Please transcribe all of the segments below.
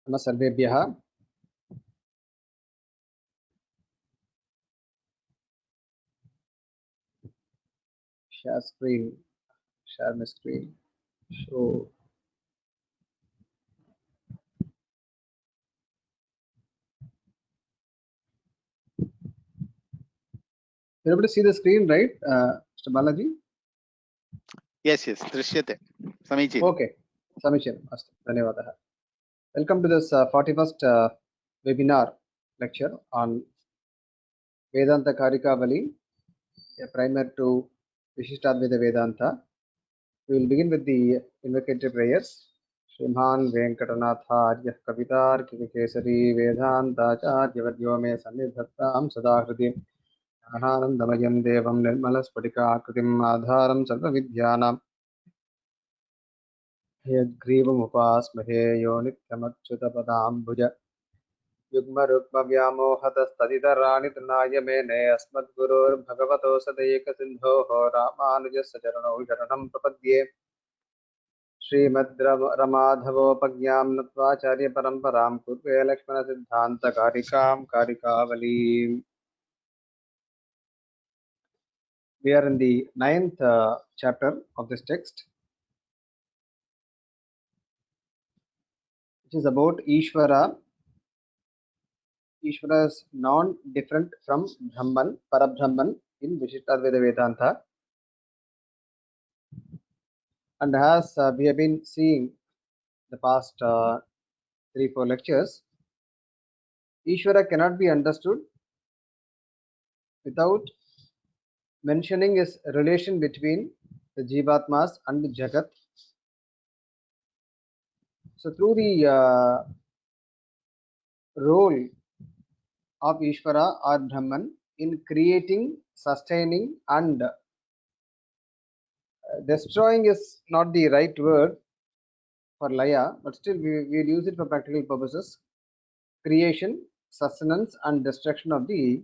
नमः सर्वेभ्यः। Share screen. Share my screen. Show. You're able to see the screen, right, Mr. Balaji? Yes, दृश्यते समीचीनम्. Okay. Samichinam. Astu. Dhanyavadah. Welcome to this 41st webinar lecture on Vedanta Karikavali, a primer to Vishishtadvaita Vedanta. We will begin with the invocative prayers. Shrimhan Venkatanatharya Kavitar Kivakesari Vedanta Acharya Me Sannidhattam Sadahridim Anandamayan Devam Nirmalaspatika Adharam Sarvavidhyanam Yadgrivamupaasmahe Yo Nityamachyutapadambuja Yugma Rukma Vyamohatastaditharani Tanaya Mene Asmadgurur Bhagavato Sadayaka Sindho Ramanujasa Charano Charanam Prapadye Srimad Ramadhavopagnyam Nattvacharya Paramparam Kurve Lakshmana Siddhanta Karikam Karikavali. We are in the 9th chapter of this text, which is about Ishvara. Ishvara is non-different from Brahman, Parabrahman in Vishishtadvaita Vedanta. And as we have been seeing the past 3-4 lectures, Ishvara cannot be understood without mentioning his relation between the Jivatmas and the Jagat. So through the role of Ishvara or Brahman in creating, sustaining and destroying is not the right word for Laya, but still we will use it for practical purposes. Creation, sustenance and destruction of the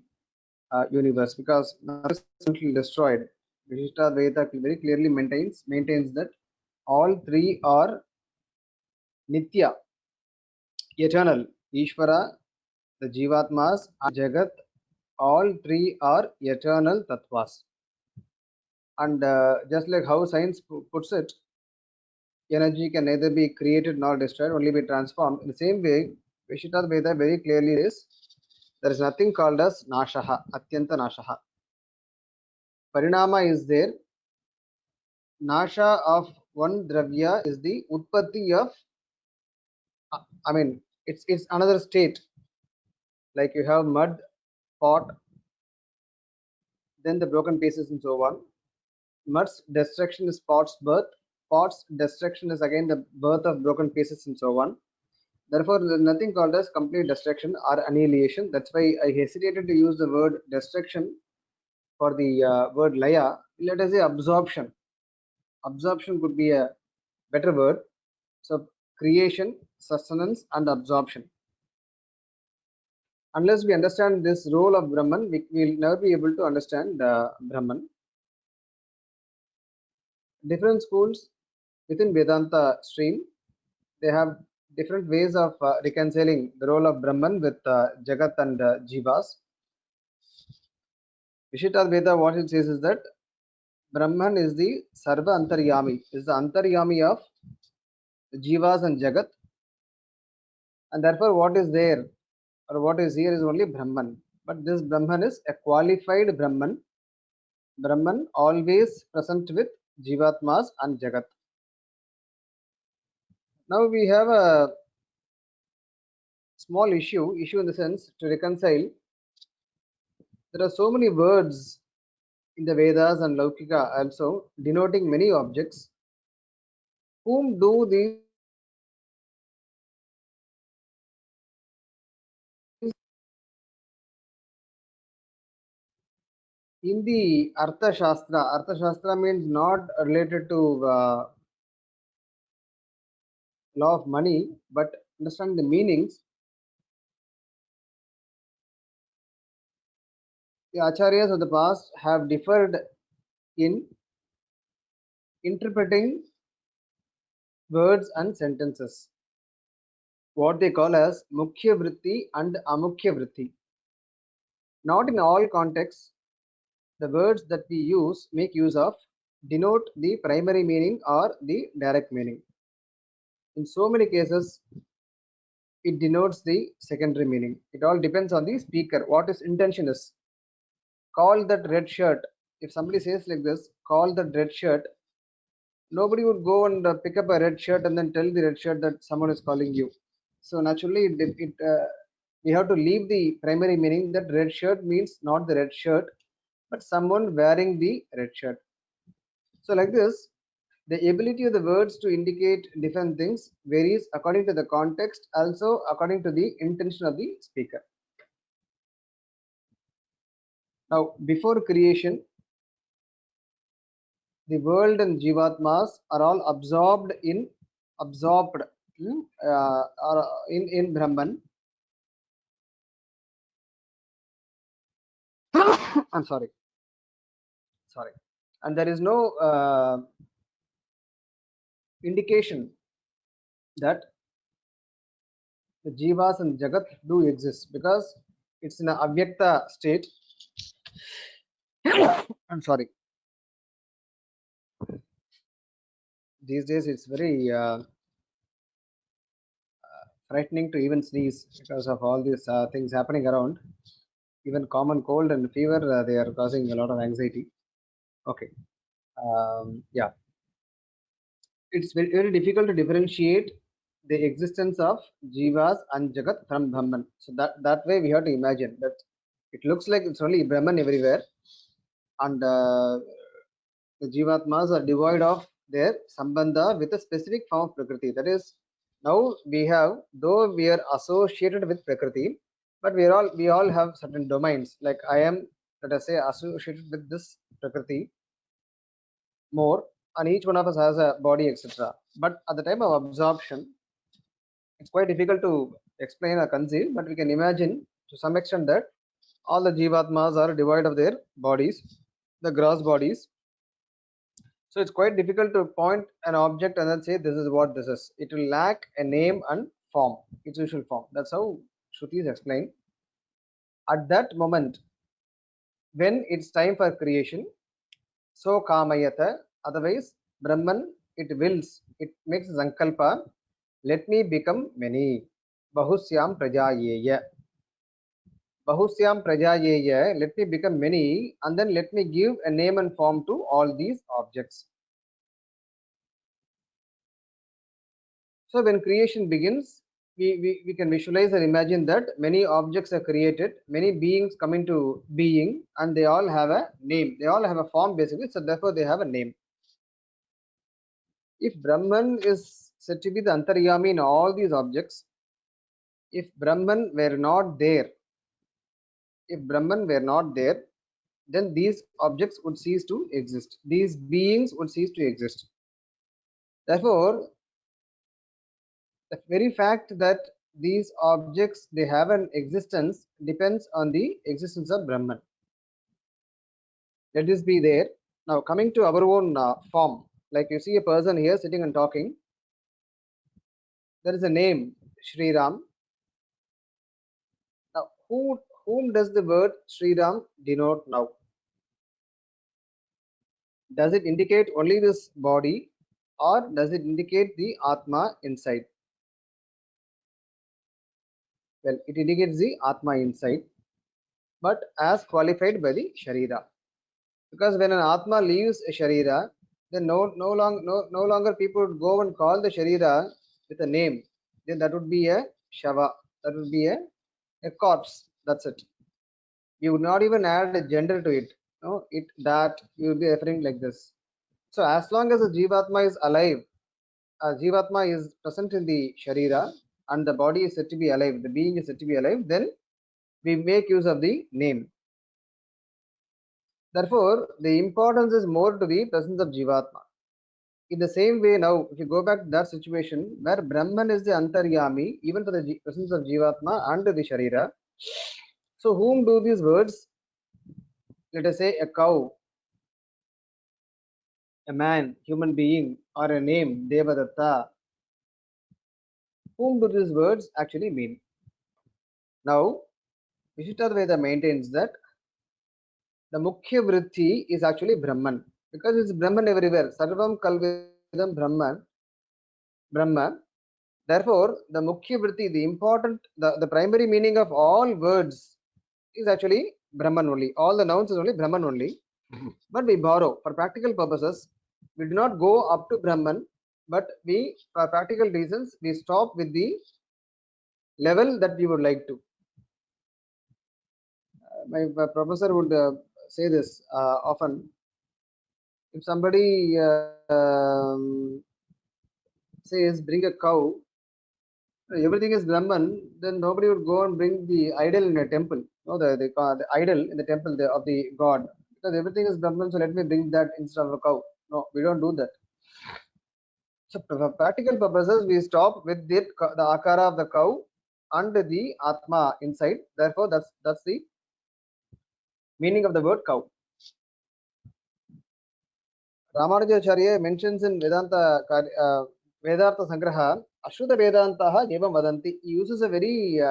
universe, because nothing is simply destroyed. Vishishtadvaita very clearly maintains that all three are Nitya, eternal. Ishvara, the Jivatmas and Jagat, all three are eternal tattvas. And just like how science puts it, energy can neither be created nor destroyed, only be transformed. In the same way, Vishishtadvaita very clearly is there is nothing called as Nashaha, Atyanta Nashaha. Parinama is there. Nasha of one dravya is the Utpatti of, I mean, it's another state. Like you have mud, pot, then the broken pieces and so on. Mud's destruction is pot's birth. Pot's destruction is again the birth of broken pieces and so on. Therefore, there is nothing called as complete destruction or annihilation. That's why I hesitated to use the word destruction for the word laya. Let us say absorption. Absorption could be a better word. So creation, sustenance and absorption. Unless we understand this role of Brahman, we will never be able to understand Brahman. Different schools within Vedanta stream, they have different ways of reconciling the role of Brahman with Jagat and Jivas. Vishishtadvaita, what it says is that Brahman is the Sarva Antaryami, is the Antaryami of Jivas and Jagat, and therefore what is there or what is here is only Brahman. But this Brahman is a qualified Brahman. Brahman always present with Jivatmas and Jagat. Now we have a small issue in the sense to reconcile. There are so many words in the Vedas and Laukika also denoting many objects. Whom do these in the Artha Shastra? Artha Shastra means not related to law of money, but understand the meanings. The acharyas of the past have differed in interpreting words and sentences. what they call as Mukhya Vritti and Amukhya Vritti. Not in all contexts, the words that we make use of denote the primary meaning or the direct meaning. In so many cases, it denotes the secondary meaning. It all depends on the speaker, what his intention is. Call that red shirt. If somebody says like this, call that red shirt, nobody would go and pick up a red shirt and then tell the red shirt that someone is calling you. So naturally, we have to leave the primary meaning that red shirt means not the red shirt, but someone wearing the red shirt. So like this, the ability of the words to indicate different things varies according to the context, also according to the intention of the speaker. Now, before creation, the world and jivatmas are all absorbed or in Brahman. I'm sorry, and there is no indication that the jivas and jagat do exist because it's in a avyakta state. I'm sorry. These days it's very frightening to even sneeze because of all these things happening around. Even common cold and fever, they are causing a lot of anxiety. Okay. Yeah. It's very, very difficult to differentiate the existence of jivas and jagat from Brahman. So that way we have to imagine that it looks like it's only Brahman everywhere, and the jivatmas are devoid of their sambandha with a specific form of prakriti. That is, now we have, though we are associated with prakriti, but we all have certain domains. Like I am, let us say, associated with this prakriti more, and each one of us has a body, etc. But at the time of absorption, it's quite difficult to explain or conceive, but we can imagine to some extent that all the jivatmas are devoid of their bodies, the gross bodies. So it's quite difficult to point an object and then say this is what this is. It will lack a name and form, its usual form. That's how Shruti is explained. At that moment, when it's time for creation, so kamayata, otherwise Brahman, it wills, it makes sankalpa, let me become many. Bahusyam prajayeya. Bahusyam prajayeya, let me become many, and then let me give a name and form to all these objects. So when creation begins, we can visualize and imagine that many objects are created, many beings come into being, and they all have a name. They all have a form basically, so therefore they have a name. If Brahman is said to be the Antaryami in all these objects, if Brahman were not there, then these objects would cease to exist. These beings would cease to exist. Therefore, the very fact that these objects they have an existence depends on the existence of Brahman. Let this be there. Now coming to our own form, like you see a person here sitting and talking, there is a name Sri Ram. Now whom does the word Sri Ram denote now? Does it indicate only this body, or does it indicate the Atma inside? Well, it indicates the Atma inside, but as qualified by the Sharira. Because when an Atma leaves a Sharira, then no longer people would go and call the Sharira with a name. Then that would be a Shava. That would be a corpse. That's it. You would not even add a gender to it. No, it that you will be referring like this. So as long as the Jivatma is alive, Jivatma is present in the Sharira and the body is said to be alive, the being is said to be alive, then we make use of the name. Therefore, the importance is more to the presence of Jivatma. In the same way, now, if you go back to that situation where Brahman is the Antaryami, even for the presence of Jivatma and the Sharira, so whom do these words, let us say a cow, a man, human being, or a name, Devadatta, whom do these words actually mean? Now, Vishishtadvaita maintains that the Mukhya Vritti is actually Brahman, because it's Brahman everywhere. Sarvam Kalvidam Brahman, Brahma. Therefore, the Mukhya Vritti, the important, the primary meaning of all words is actually Brahman only. All the nouns is only Brahman only. But we borrow for practical purposes. We do not go up to Brahman, but we, for practical reasons, we stop with the level that we would like to. My professor would say this often. If somebody says bring a cow, everything is Brahman, then nobody would go and bring the idol in a temple. No, the idol in the temple of the god, because everything is Brahman. So let me bring that instead of a cow. No, we don't do that. So for practical purposes, we stop with the akara of the cow and the atma inside. Therefore, that's the meaning of the word cow. Ramanujacharya mentions in Vedanta Vedartha Sangraha, Ashruta Vedantaha Evam Vadanti. He uses a very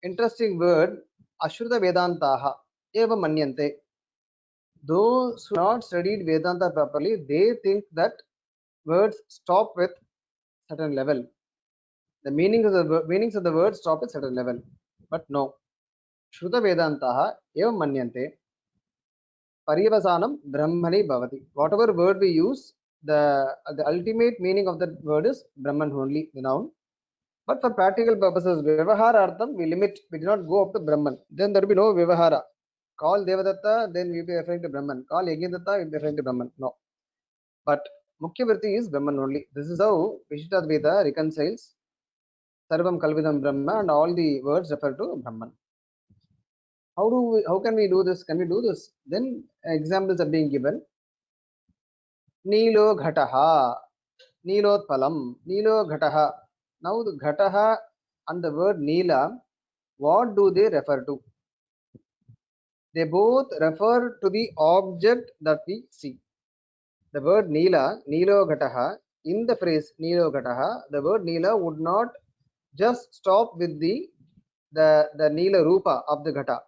interesting word, Ashruta Vedantaha Evam Manyante. Those who have not studied Vedanta properly, they think that words stop with certain level. The meanings of the words stop at certain level. But no. Shruta Vedantaha Evam Manyante. Parivasanam Brahmani Bhavati. Whatever word we use, the ultimate meaning of that word is Brahman only, the noun. But for practical purposes, Vyavaharartham, we limit, we do not go up to Brahman. Then there will be no Vyavahara. Call Devadatta, then we will be referring to Brahman. Call Yajnadatta, we will be referring to Brahman. No. But Mukhya Vritti is Brahman only. This is how Vishishtadvaita reconciles Sarvam Kalvidam Brahma and all the words refer to Brahman. How can we do this? Can we do this? Then examples are being given. Nilo Ghataha, Nilotpalam, Nilo Ghataha. Now the Ghataha and the word Nila, what do they refer to? They both refer to the object that we see. The word Nila, Nilo Ghataha, in the phrase Nilo Ghataha, the word Nila would not just stop with the Nila Rupa of the Ghata,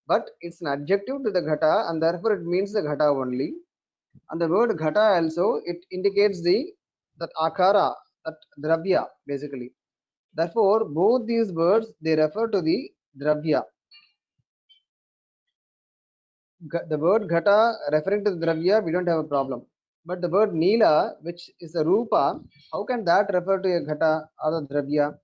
but it's an adjective to the Ghata, and therefore it means the Ghata only. And the word Ghata also, it indicates that akara, that dravya basically. Therefore, both these words, they refer to the dravya. The word Ghata referring to the dravya, we don't have a problem. But the word Nila, which is a Rupa, how can that refer to a Ghata or the dravya?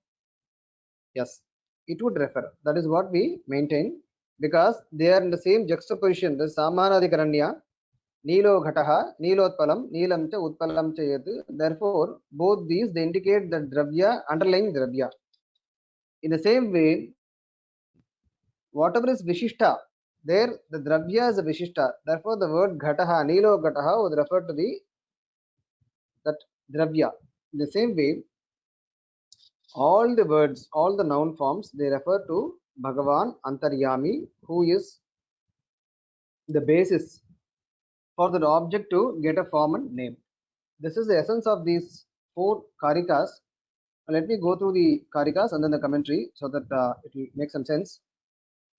Yes, it would refer. That is what we maintain, because they are in the same juxtaposition. The Samanadikaranya, Nilo Ghataha, Nilotpalam, Nilam cha Utpalam cha Yat. Therefore, both these, they indicate the dravya, underlying dravya. In the same way, whatever is Vishishta, there the dravya is a Vishishta. Therefore, the word Ghataha, Nilo Ghataha would refer to that dravya. In the same way, all the words, all the noun forms, they refer to Bhagavan Antaryami, who is the basis for the object to get a form and name. This is the essence of these 4 karikas. Let me go through the karikas and then the commentary so that it will make some sense.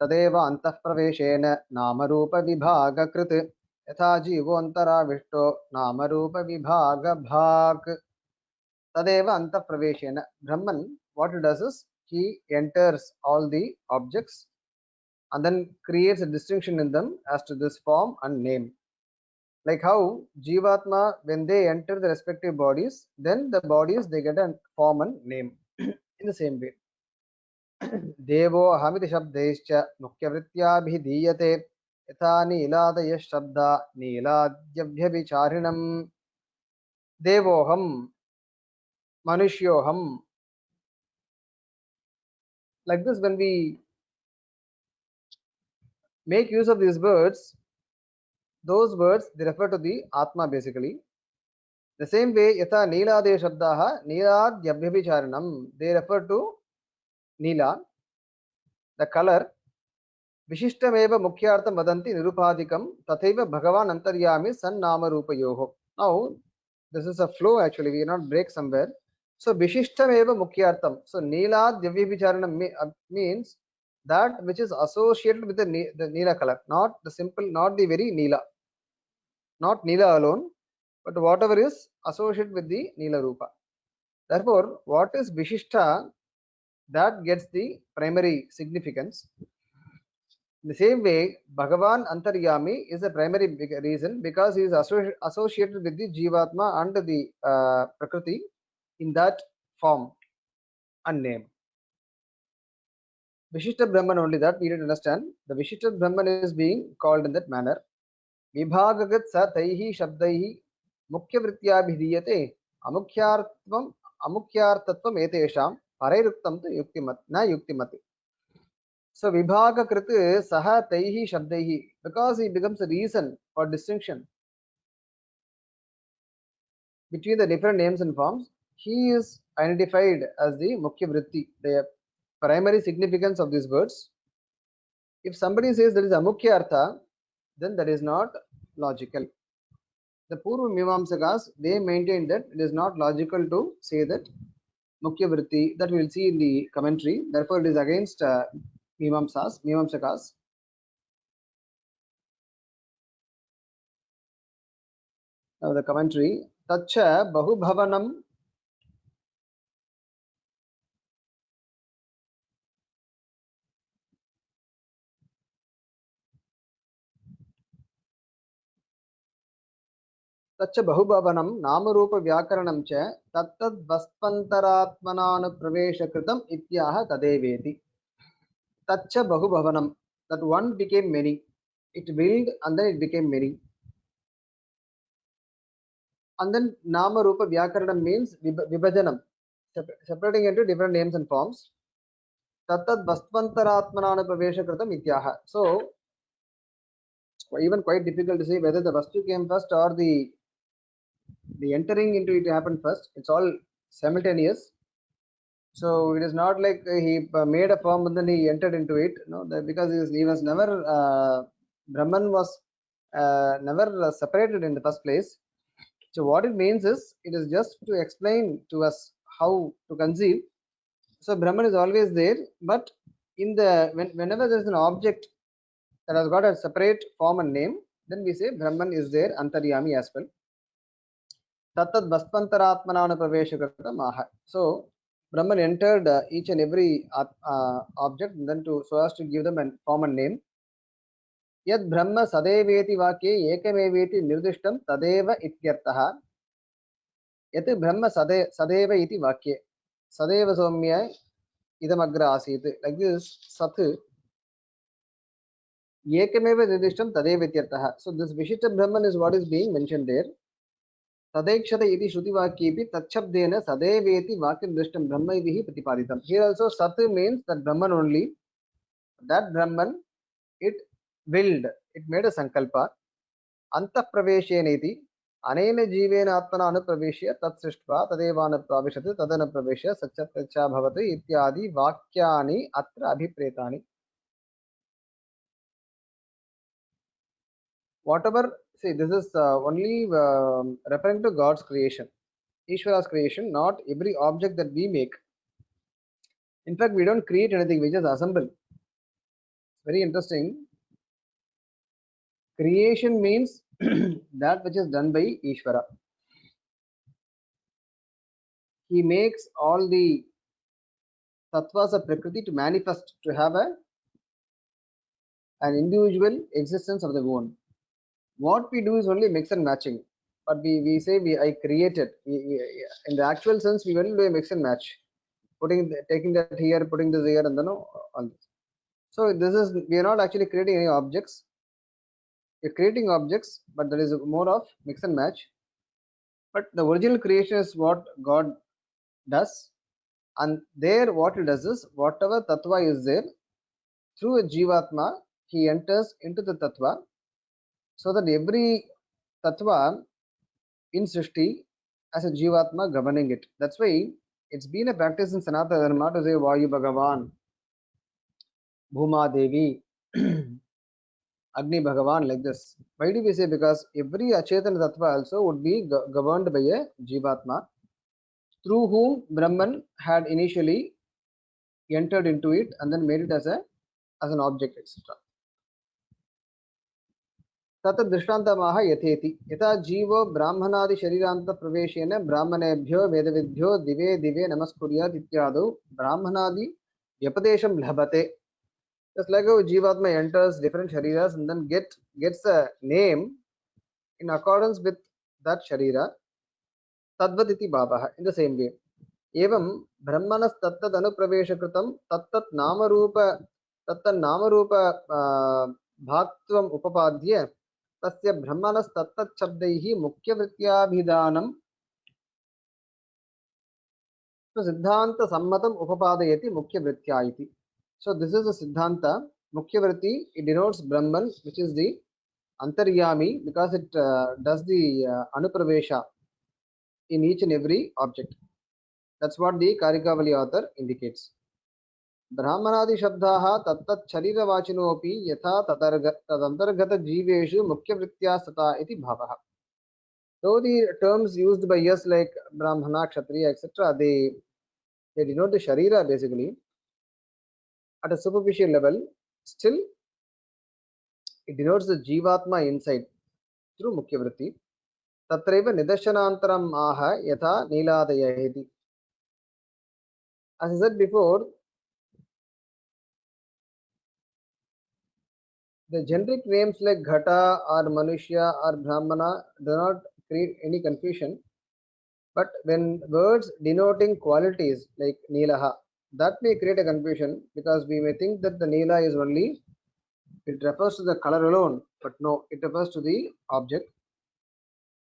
Tadeva antahpraveshena namarupa vibhaga krit yatha jivo antaravisto namarupa vibhaga bhag. Tadeva antahpraveshena. Brahman, what he does is he enters all the objects and then creates a distinction in them as to this form and name. Like how Jivatma, when they enter the respective bodies, then the bodies, they get a form and name. In the same way, Devo Hamiti Shabdescha Mukyavrityabhidhiyate Yatha Niladaya Shabda Niladyabhyavicharinam Devoham Manusyoham. Like this, when we make use of these words, those words, they refer to the Atma basically. The same way, Yatha Niladaya Shabdaha Niladyabhyavicharinam, they refer to Nila, the color. Vishishtameva Mukhyartham Vadanti Nirupadikam Tathaiva Bhagavan Antaryami San Nama Rupayoho. Now, this is a flow actually, we will not break somewhere. So Vishishtam eva Mukyartham. So Neela Divyavicharanam means that which is associated with the Neela color, not the simple, not the very Neela, not Neela alone, but whatever is associated with the Neela Rupa. Therefore, what is Vishishta, that gets the primary significance. In the same way, Bhagavan Antaryami is a primary reason because he is associated with the Jivatma and the Prakriti in that form and name. Vishishta Brahman, only that we need to understand. The Vishishta Brahman is being called in that manner. Vibhagagat sa taihi shabdaihi mukhya vrityabhidiyate amukyartatvam etesham parairuktam tu yuktimat na yuktimati. So Vibhagakrit saha taihi shabdaihi, because he becomes a reason for distinction between the different names and forms, he is identified as the mukhya vritti, the primary significance of these words. If somebody says there is amukhya artha, then that is not logical. The Purva Mimamsakas, they maintain that it is not logical to say that mukhya vritti, that we will see in the commentary. Therefore, it is against Mimamsakas. Now the commentary, Tacha Bahubhavanam तच्च बहुभवनं नामरूप व्याकरणं च तत्तद् वस्पन्तरात्मनानुप्रवेशकृतम् इत्याह तदेवेति. तच्च बहुभवनं, that one became many, it willed and then it became many. And then namarupa vyakaranam means vibhajanam, separating into different names and forms. Tattad vastvantaratmananapraveshakritam ityaha. So even quite difficult to say whether the vastu came first or the entering into it happened first. It's all simultaneous. So it is not like he made a form and then he entered into it. No, because he was never Brahman was never separated in the first place. So what it means is, it is just to explain to us how to conceive. So Brahman is always there, but in the whenever there is an object that has got a separate form and name, then we say Brahman is there, Antaryami as well. Tattad Vastvantaratmananapraveshakritam aha. So Brahman entered each and every object, and then so as to give them a form and name. Yad Brahma sadeveti vakye ekameveti nirdishtam tadeva ityartah. Yat Brahma sadeva iti vakye sadeva somya idamagra asit. Like this, Sat ekameva nirdishtam tadeva ityartah. So this Vishishta Brahman is what is being mentioned there. Tadekshata iti shruti vakyepi tachabdena sadeveti vakyam drishtam brahmaivihi pratipaditam. Here also Sat means that Brahman only. That Brahman, it willed, it made a sankalpa. Anta pravesheneti anena jivena atmana anupraveshya tat srishtva tadevana praveshati tadana praveshya satyapracha bhavati ityadi vakyani atra abhipretani. Whatever, see, this is only referring to God's creation, Ishvara's creation, not every object that we make. In fact, we don't create anything, we just assemble. Very interesting. Creation means that which is done by Ishvara. He makes all the tattvas of Prakriti to manifest, to have an individual existence of their own. What we do is only mix and matching. But we say I created. In the actual sense, we only do a mix and match. Taking that here, putting this here, and then all this. So this is, we are not actually creating any objects. We are creating objects, but there is more of mix and match. But the original creation is what God does. And there what he does is, whatever tattva is there, through a jivatma, he enters into the tattva, so that every tattva in Srishti as a jivatma governing it. That's why it's been a practice in Sanatana Dharma to say Vayu Bhagavan, Bhuma Devi, Agni Bhagavan, like this. Why do we say? Because every Achetana tattva also would be governed by a jivatma. through whom Brahman had initially entered into it and then made it as an object, etc. तत्र दृष्टान्तमाह यथेति यथा जीवो ब्राह्मणादि शरीरान्त प्रवेशेन ब्राह्मणेभ्यो वेदविद्भ्यो दिवे दिवे नमस्कुर्यात् इत्यादौ ब्राह्मणादि व्यपदेशं लभते. Just like how Jivatma enters different shariras and then gets a name in accordance with that sharira, tadvat iti bhavah. In the same way, evam brahmanas tattad anupraveshakritam tattat namarupa bhaktvam upapadhya तस्य ब्रह्मणस्तत्तत् शब्दैः मुख्यवृत्त्याभिधानं सिद्धांत सम्मतम् उपपादयति मुख्यवृत्त्या इति. So this is a siddhanta. Mukhyavritti, it denotes Brahman, which is the antaryami, because it does the anupravesha in each and every object. That's what the Karikavali author indicates. ब्राह्मणादि शब्दाः तत्तत् शरीरवाचिनोऽपि यथा तदन्तर्गत जीवेषु मुख्यवृत्त्या सता इति भावः. Though the terms used by us like Brahmana, Kshatriya, etc., they denote the Sharira basically at a superficial level, still it denotes the Jivatma inside through Mukhya Vritti. Tatreva Nidashanantaram Aha Yatha Niladaya iti. As I said before, the generic names like Ghata or Manushya or Brahmana do not create any confusion. But when words denoting qualities like Nilaha, that may create a confusion because we may think that the Nila is only, it refers to the color alone, but no, it refers to the object.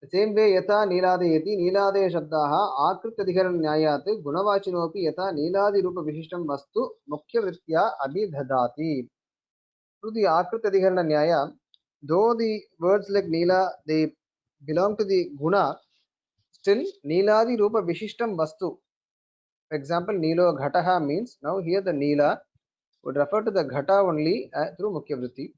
The same way, Yatha Niladayati, Niladaya Shabdaha, Akritadhikaran Nyayat, Gunavachinopi Yatha Niladi Rupa Vishishtam Vastu, Mukhya Vritya Abhidhadati. Through the Akritadhikaran Nyaya, though the words like Nila, they belong to the Guna, still Niladi Rupa Vishishtam Vastu. For example, Nilo Ghataha means, now here the Nila would refer to the Ghata only through Mukhya Vritti.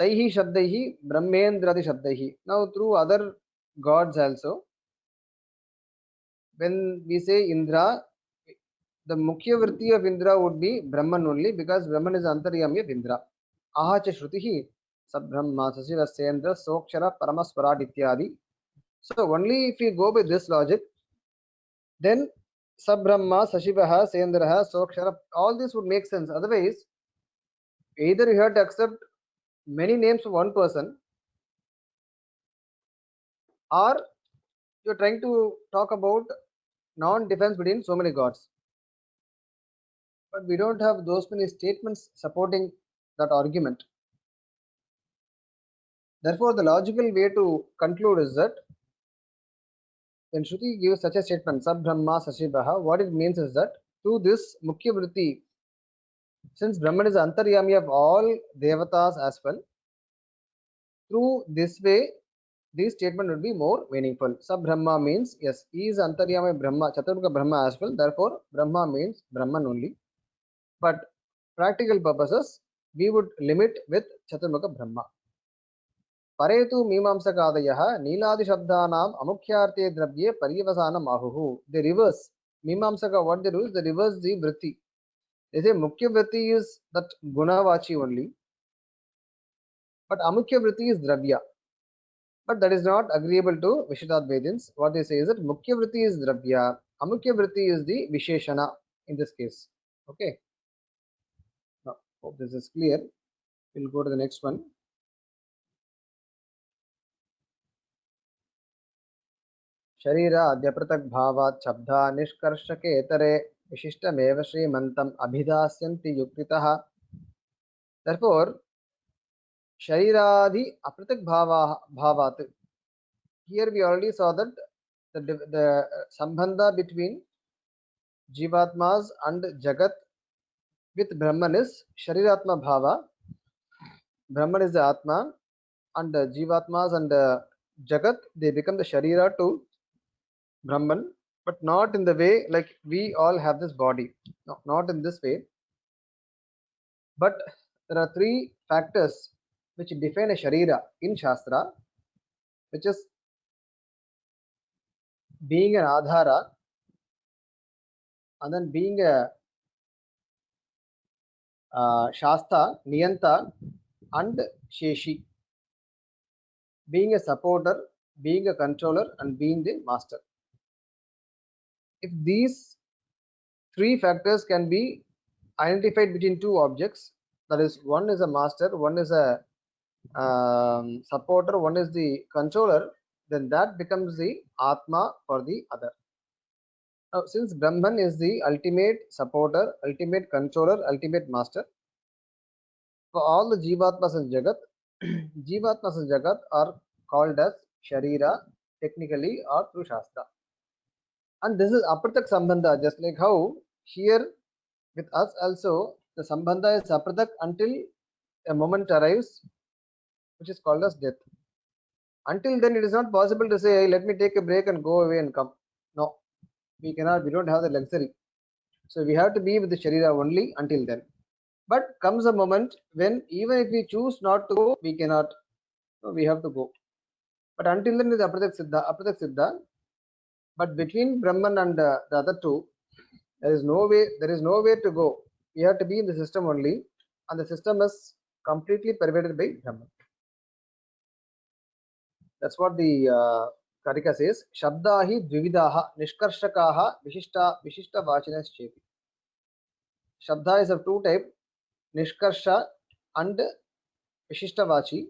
Taihi Shabdaihi, Brahmendradi Shabdaihi. Now through other gods also, when we say Indra, the Mukhya Vritti of Indra would be Brahman only because Brahman is Antaryami of Indra. Ahacha Shrutihi, Sabbrahma, Sasiva Sendra, Sokshara, Paramaswarat Ityadi. So only if we go by this logic, then Sabbrahma, Sashivaha, Sendraha, Sokshara, all this would make sense. Otherwise, either you have to accept many names of one person, or you're trying to talk about non-difference between so many gods. But we don't have those many statements supporting that argument. Therefore, the logical way to conclude is that when Shruti gives such a statement, Sabbrahma, Sashivaha, what it means is that through this Mukhya Vritti, since Brahman is Antaryami of all Devatas as well, through this way, this statement would be more meaningful. Sabbrahma means, yes, he is Antaryami Brahma, Chaturmukha Brahma as well. Therefore, Brahma means Brahman only. But practical purposes, we would limit with Chaturmukha Brahma. Paretu Mimamsakadayah Niladi Shabdanam Amukyarte Drabye Pariyavasanam Ahuhu. The reverse. Mimamsaka, what they do is they reverse the Vritti. They say Mukhya Vritti is that Gunavachi only. But Amukhya Vritti is Dravya. But that is not agreeable to Vishuddhadvaidins. What they say is that Mukhya Vritti is Dravya, Amukhya Vritti is the Visheshana in this case. Okay. Now, hope this is clear. We'll go to the next one. Sharira Adyapratak Bhavat Shabda Nishkarshake Etare Vishishtameva Srimantam Abhidasyanti Yukritaha. Therefore, Shariradi Apratak Bhavat. Here we already saw that the sambandha between Jivatmas and Jagat with Brahman is Shariratma Bhava. Brahman is the Atma, and Jivatmas and Jagat, they become the Sharira to Brahman, but not in the way like we all have this body. No, not in this way. But there are three factors which define a Sharira in Shastra, which is being an Adhara, and then being a Shasta, Niyanta, and Sheshi, being a supporter, being a controller, and being the master. If these three factors can be identified between two objects, that is, one is a master, one is a supporter, one is the controller, then that becomes the Atma for the other. Now, since Brahman is the ultimate supporter, ultimate controller, ultimate master, for all the Jivatmas in Jagat, Jivatmas in Jagat are called as Sharira technically or through Shastra. And this is Apratak Sambandha, just like how here with us also the Sambandha is Apratak until a moment arrives which is called as death. Until then, it is not possible to say, hey, let me take a break and go away and come. No, we cannot, we don't have the luxury. So we have to be with the Sharira only until then. But comes a moment when even if we choose not to go, we cannot. So we have to go. But until then, it is Apratak Siddha. But between Brahman and the other two, there is no way to go. We have to be in the system only, and the system is completely pervaded by Brahman. That's what the Karika says. Shabdahi dvividaha nishkarshakaha vishishta vachinas chepi. Shabda is of two type, nishkarsha and vishishta vachi.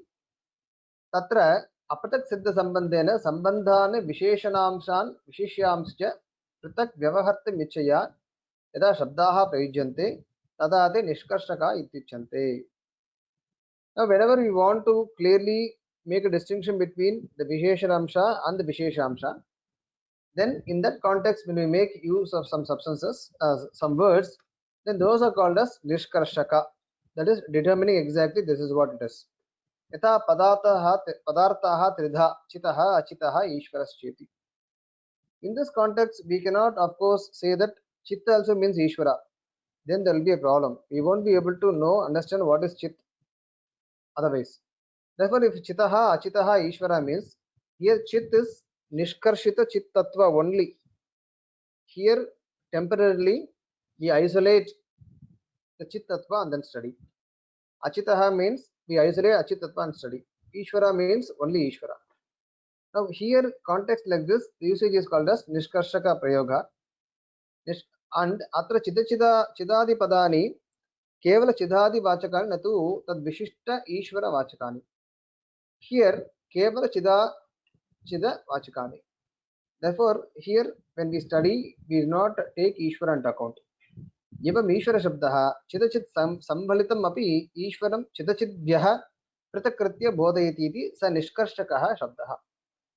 Tatra apatak siddha sambandhena sambandhane visheshanamshan vishishyamscha पृथक व्यवहर्त मिच्छया यदा शब्दाः प्रयुज्यन्ते तदा ते निष्कर्षका इत्युच्यन्ते. Now, whenever we want to clearly make a distinction between the Visheshanamsha and the Visheshamsha, then in that context, when we make use of some substances, some words, then those are called as Nishkarshaka. That is determining exactly this is what it is. Yatha padartaha tridha chitaha achitaha ishvarascheti. In this context, we cannot, of course, say that Chitta also means Ishvara. Then there will be a problem. We won't be able to understand what is Chit otherwise. Therefore, if Chitaha, Achitaha, Ishvara means, here Chit is Nishkarshita Chit Tattva only. Here, temporarily, we isolate the Chit Tattva and then study. Achitaha means we isolate Achit Tattva and study. Ishvara means only Ishvara. Now, here, context like this, the usage is called as Nishkarshaka Prayoga. And atra chidadi padani kevala chidadi vachakani natu tad vishishta ishvara vachakani. Here kevala chida vachakani. Therefore, here when we study, we do not take Ishvara into account. Evam Ishvara shabdaha chidachit sambhalitam api Ishvaram chidachidvyah pratakritya bodhayati iti sa nishkarshakaha shabdaha.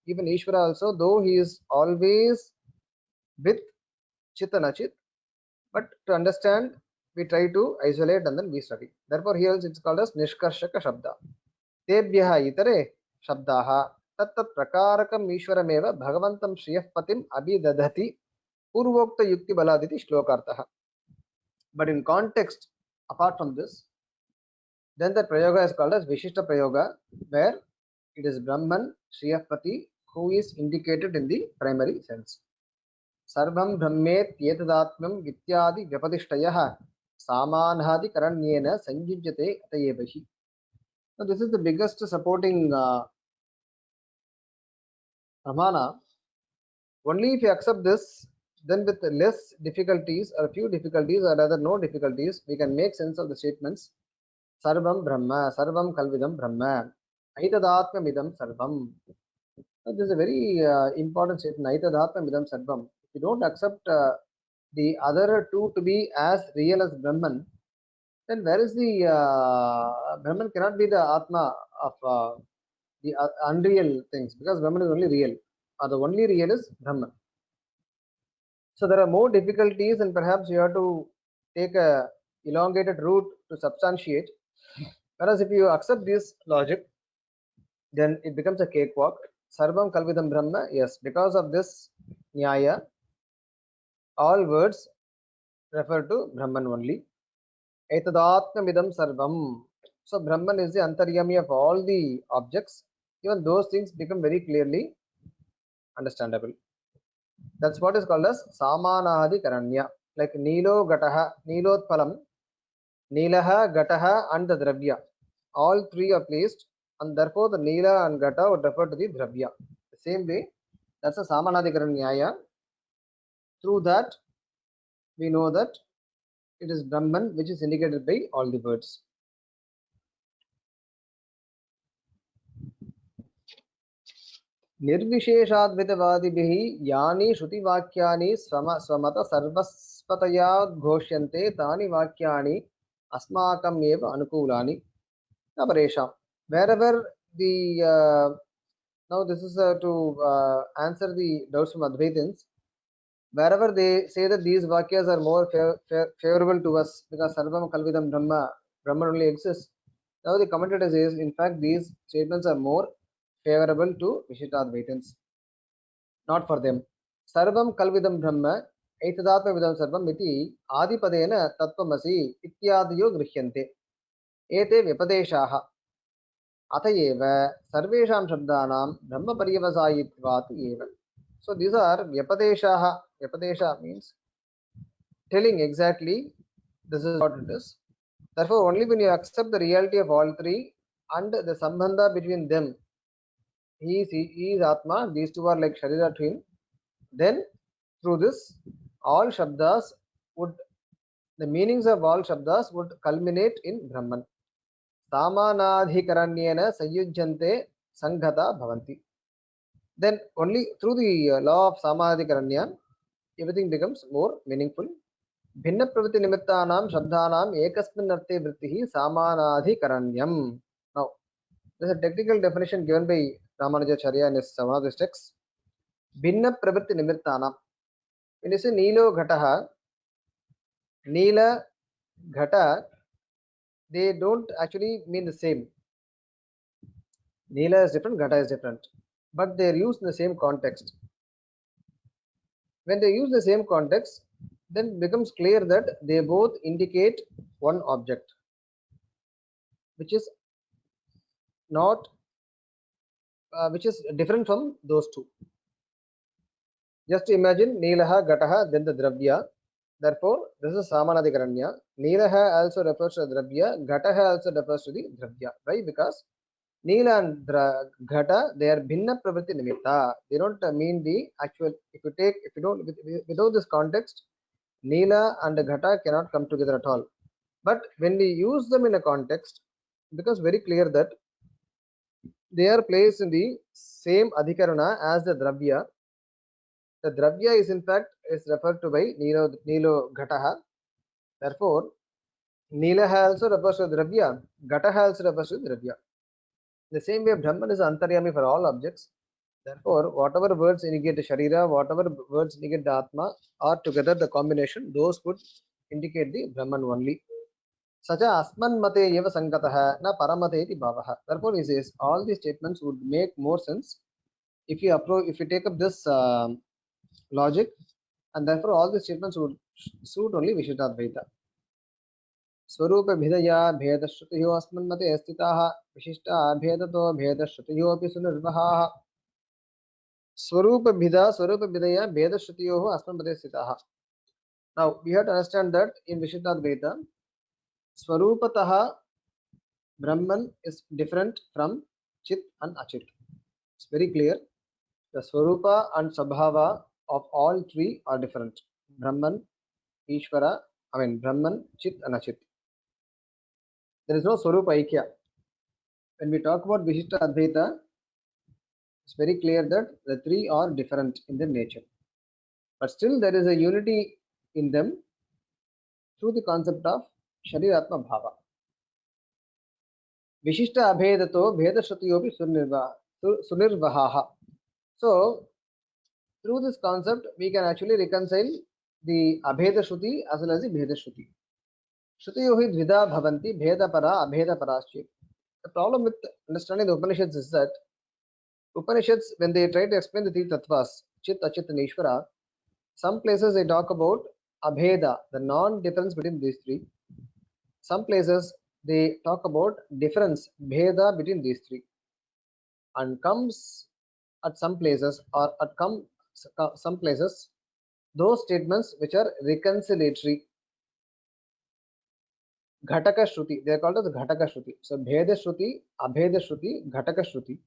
Even Ishvara also, though he is always with chit and achit, but to understand, we try to isolate and then we study. Therefore, here it's called as Nishkarshaka Shabda. Tebhyaha itare Shabdaha tattat prakarakam Ishwarameva Bhagavantam Shriyahpatim Abhidadhati Purvokta Yukti Baladiti Shlokartaha. But in context, apart from this, then the Prayoga is called as Vishishta Prayoga, where it is Brahman, Shriyahpati, who is indicated in the primary sense. सर्वं ब्रह्मेत्येतदात्म्यं वित्यादि व्यपदिष्टयः सामानाधिकरण्येन संयुज्यते अत एव हि. Now this is the biggest supporting pramana. Only if you accept this, then with less difficulties or few difficulties or rather no difficulties, we can make sense of the statements. Sarvam Brahma, Sarvam Kalvidam Brahma, Aitadatmamidam Sarvam. This is a very important statement. Aitadatmamidam Sarvam. If you don't accept the other two to be as real as Brahman, then where is the Brahman cannot be the Atma of the unreal things, because Brahman is only real. The only real is Brahman. So there are more difficulties, and perhaps you have to take a elongated route to substantiate. Whereas if you accept this logic, then it becomes a cakewalk. Sarvam Kalvidam Brahma, yes, because of this Nyaya, all words refer to Brahman only. Etadatmamidam sarvam. So Brahman is the antaryami of all the objects. Even those things become very clearly understandable. That's what is called as Samanadi Karanya. like Nilo Gataha, Nilotpalam, Nilaha, Gataha, and the Dravya. All three are placed, and therefore the Nila and Gata would refer to the Dravya. The same way, that's a Samanadikaran Nyaya. Through that, we know that it is Brahman which is indicated by all the words. निर्विशेषाद्वैतवादिभिः यानि श्रुतिवाक्यानि स्वमत सर्वस्वतया तानि वाक्यानि अस्माकम् एव अनुकूलानि न परेषाम्. Wherever the now this is to answer the doubts from Advaitins. Wherever they say that these vakyas are more favorable to us because Sarvam Kalvidam Brahma only exists. Now the commentator says, in fact, these statements are more favorable to Vishishtadvaitins, not for them. Sarvam Kalvidam Brahma, Aitadatma Vidam Sarvam iti Adipadena Tatvamasi Ityadiyo Grihyante. Ete Vipadeshaha. Atayeva Sarvesham Shabdanam Brahma Pariyavasayitvat eva. So these are Vyapadeshaha. Vyapadesha means telling exactly this is what it is. Therefore, only when you accept the reality of all three and the sambandha between them, he is Atma, these two are like Sharira to him, then through this, all Shabdas would, the meanings of all Shabdas would culminate in Brahman. Samanadhikaranyena Sayujjante Sanghata Bhavanti. Then only through the law of Samadhikaranya, everything becomes more meaningful. भिन्न प्रवृत्ति निमित्तानां शब्दानां एकस्मिन् अर्थे वृत्तिः समानाधिकरण्यम्. Now, there's a technical definition given by Ramanujacharya in his one of his texts. भिन्न प्रवृत्ति निमित्तानां. When you say Nilo Ghataha, Neela, Ghata, they don't actually mean the same. Neela is different, Ghata is different, but they are used in the same context. When they use the same context, then it becomes clear that they both indicate one object, which is not, which is different from those two. Just imagine Neelaha, Gataha, then the Dravya. Therefore, this is Samanadhikaranya. Neelaha also refers to the Dravya, Gataha also refers to the Dravya. Why? Because Neela and Ghata, they are Bhinna Pravritti Nimitta. They don't mean the actual, if you don't, without this context, Neela and Ghata cannot come together at all. But when we use them in a context, it becomes very clear that they are placed in the same Adhikarana as the Dravya. The Dravya is in fact is referred to by Nilo Ghataha. Therefore, Neelaha also refers to Dravya, Ghataha also refers to Dravya. The same way, Brahman is Antaryami for all objects. Therefore, whatever words indicate Sharira, whatever words indicate the Atma, are together the combination, those would indicate the Brahman only. Sacha Asman Mate Yeva Sankataha na Paramate iti Bhavaha. Therefore, he says all these statements would make more sense if you take up this logic, and therefore all these statements would suit only Vishishtadvaita. Swarupa Bhidaya Bheda Shrutiyo Asman Mate Estitaha Vishishta Bhedato Bheda Shrutiyo Api Sunirvaha. Swarupa Bhidaya Bheda Shrutiyo Asman Mate Estitaha. Now we have to understand that in Vishishtadvaita, Swarupataha Brahman is different from Chit and Achit. It's very clear. The Swarupa and Sabhava of all three are different. Brahman, Ishvara, Brahman, Chit and Achit. There is no Swarupa Aikya. When we talk about Vishishta Advaita, it's very clear that the three are different in their nature. But still there is a unity in them through the concept of Shariratma Bhava. Vishishta Abhedato Bheda Shrutiyopi Sunirvahaha. So, through this concept, we can actually reconcile the Abheda Shruti as well as the Bheda Shruti. Shrutiyohi Dvida Bhavanti Bheda Para Abheda Paraschi. The problem with understanding the Upanishads is that Upanishads, when they try to explain the three tattvas, Chit, Achit, and Ishvara, some places they talk about Abheda, the non-difference between these three. Some places they talk about difference, Bheda, between these three. And comes at some places, or some places, those statements which are reconciliatory. Ghataka Shruti, they are called as Ghataka Shruti. So Bheda Shruti, Abheda Shruti, Ghataka Shruti.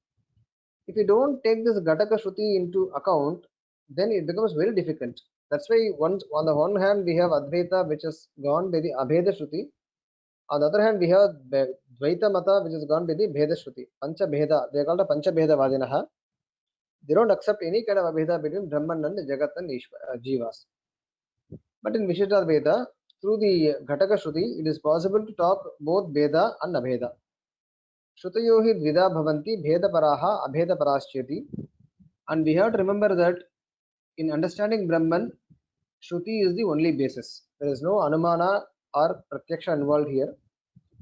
If you don't take this Ghataka Shruti into account, then it becomes very difficult. That's why on the one hand we have Advaita which has gone by the Abheda Shruti. On the other hand we have Dvaita Mata which has gone by the Bheda Shruti. Pancha Bheda, they are called a Pancha Bheda Vadinaha. They don't accept any kind of Abheda between Brahman and Jagat and Jivas. But in Vishishtadvaita, through the Ghataka Shruti, it is possible to talk both Veda and Abheda. Shrutayo hi dvida bhavanti bheda paraha abheda parascheti. And we have to remember that in understanding Brahman, Shruti is the only basis. There is no Anumana or Pratyaksha involved here.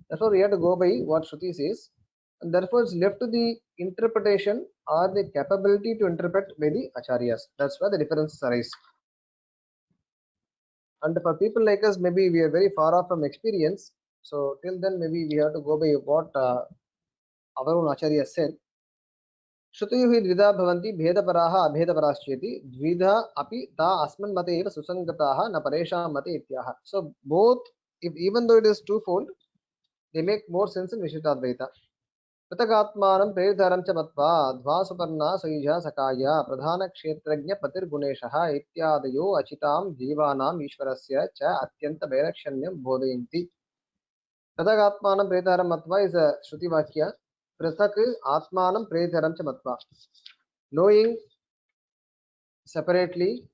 Therefore, we have to go by what Shruti says. And therefore, it's left to the interpretation or the capability to interpret by the Acharyas. That's where the differences arise. And for people like us, maybe we are very far off from experience. So till then, maybe we have to go by what our own Acharya said. Shrutuyu hi dvida bhavanti bhedaparaha abhedaparascheti dvida api ta asman mate eva susangataha na paresham mate ityaha. So both, if even though it is twofold, they make more sense in Vishishtadvaita. Pratakaatmanam preridharam cha matva dvasuparna saija sakaya pradhana kshetrajna patirguneshah ityadayo achitam jivanam ishvarasya cha atyanta vairakshanyam bodhayanti. Pratakaatmanam preridharam matva is a Shruti Vakya. Pratak Atmanam Predharam cha Matva. Knowing separately